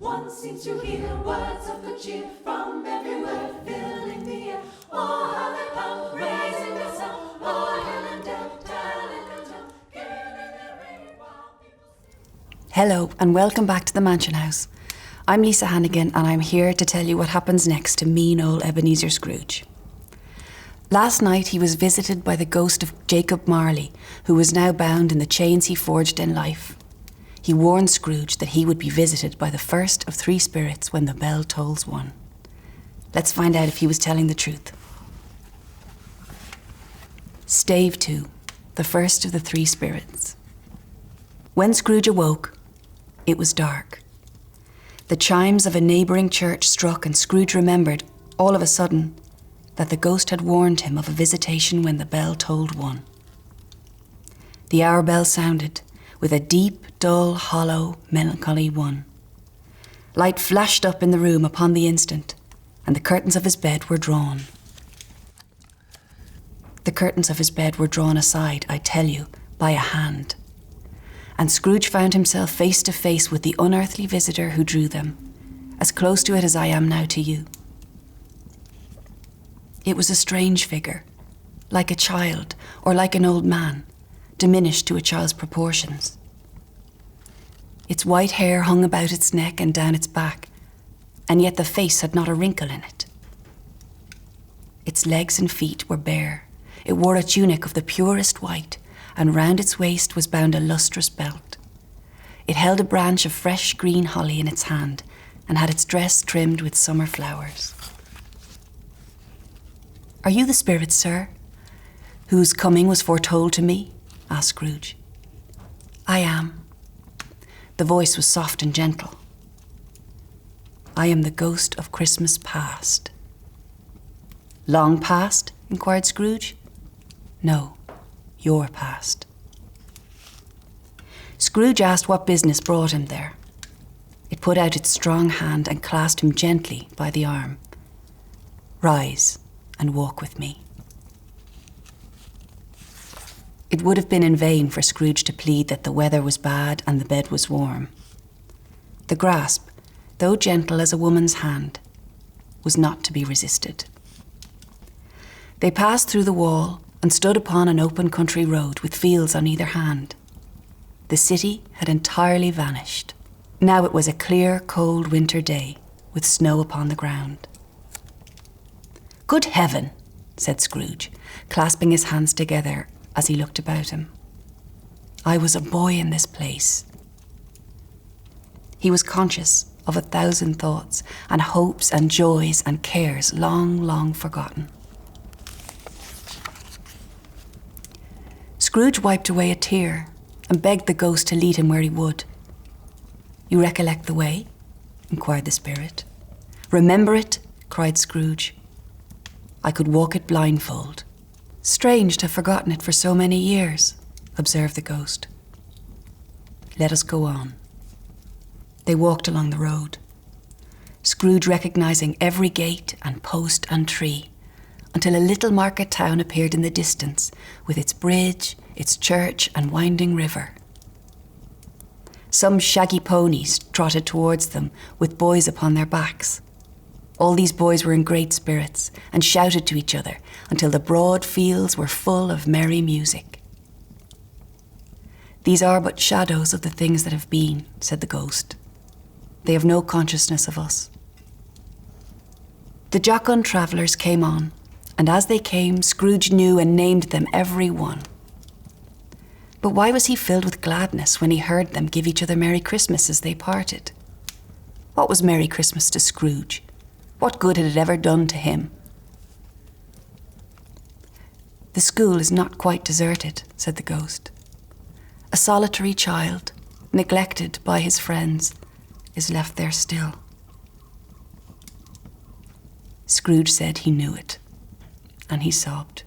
One seems to hear words of good cheer from everywhere, filling the air. Oh, how they pound, raising the sound. Oh, hill and dale, telling their tale, gaining their rain while people sing. Hello and welcome back to the Mansion House. I'm Lisa Hannigan and I'm here to tell you what happens next to mean old Ebenezer Scrooge. Last night he was visited by the ghost of Jacob Marley, who was now bound in the chains he forged in life. He warned Scrooge that he would be visited by the first of three spirits when the bell tolls one. Let's find out if he was telling the truth. Stave 2, the first of the three spirits. When Scrooge awoke, it was dark. The chimes of a neighbouring church struck and Scrooge remembered, all of a sudden, that the ghost had warned him of a visitation when the bell tolled one. The hour bell sounded, with a deep, dull, hollow, melancholy one. Light flashed up in the room upon the instant, and the curtains of his bed were drawn. The curtains of his bed were drawn aside, I tell you, by a hand. And Scrooge found himself face to face with the unearthly visitor who drew them, as close to it as I am now to you. It was a strange figure, like a child or like an old man, diminished to a child's proportions. Its white hair hung about its neck and down its back, and yet the face had not a wrinkle in it. Its legs and feet were bare. It wore a tunic of the purest white, and round its waist was bound a lustrous belt. It held a branch of fresh green holly in its hand, and had its dress trimmed with summer flowers. "Are you the spirit, sir, whose coming was foretold to me?" asked Scrooge. "I am." The voice was soft and gentle. "I am the ghost of Christmas past." "Long past?" inquired Scrooge. "No, your past." Scrooge asked what business brought him there. It put out its strong hand and clasped him gently by the arm. "Rise and walk with me." It would have been in vain for Scrooge to plead that the weather was bad and the bed was warm. The grasp, though gentle as a woman's hand, was not to be resisted. They passed through the wall and stood upon an open country road with fields on either hand. The city had entirely vanished. Now it was a clear, cold winter day with snow upon the ground. "Good heaven," said Scrooge, clasping his hands together as he looked about him. "I was a boy in this place." He was conscious of 1,000 thoughts and hopes and joys and cares long, long forgotten. Scrooge wiped away a tear and begged the ghost to lead him where he would. "You recollect the way?" inquired the spirit. "Remember it?" cried Scrooge. "I could walk it blindfold." "Strange to have forgotten it for so many years," observed the ghost. "Let us go on." They walked along the road, Scrooge recognizing every gate and post and tree, until a little market town appeared in the distance, with its bridge, its church and winding river. Some shaggy ponies trotted towards them with boys upon their backs. All these boys were in great spirits and shouted to each other until the broad fields were full of merry music. "These are but shadows of the things that have been," said the ghost. "They have no consciousness of us." The jocund travellers came on, and as they came, Scrooge knew and named them every one. But why was he filled with gladness when he heard them give each other Merry Christmas as they parted? What was Merry Christmas to Scrooge? What good had it ever done to him? "The school is not quite deserted," said the ghost. "A solitary child, neglected by his friends, is left there still." Scrooge said he knew it, and he sobbed.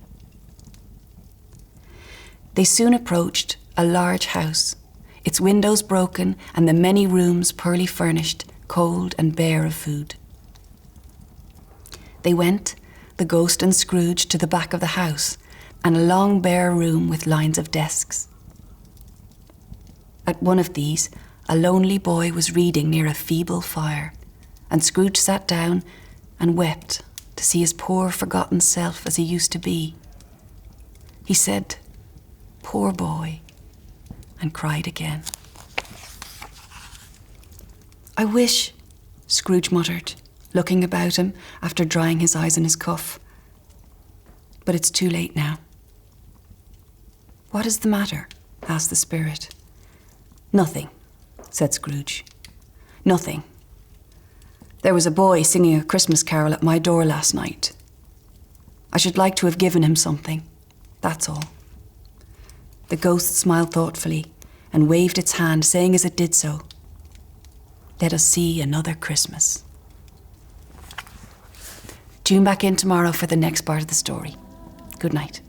They soon approached a large house, its windows broken and the many rooms poorly furnished, cold and bare of food. They went, the ghost and Scrooge, to the back of the house, and a long bare room with lines of desks. At one of these, a lonely boy was reading near a feeble fire, and Scrooge sat down and wept to see his poor, forgotten self as he used to be. He said, "Poor boy," and cried again. "I wish," Scrooge muttered, looking about him after drying his eyes in his cuff. "But it's too late now." "What is the matter?" asked the spirit. "Nothing," said Scrooge. "Nothing. There was a boy singing a Christmas carol at my door last night. I should like to have given him something, that's all." The ghost smiled thoughtfully and waved its hand, saying as it did so, "Let us see another Christmas." Tune back in tomorrow for the next part of the story. Good night.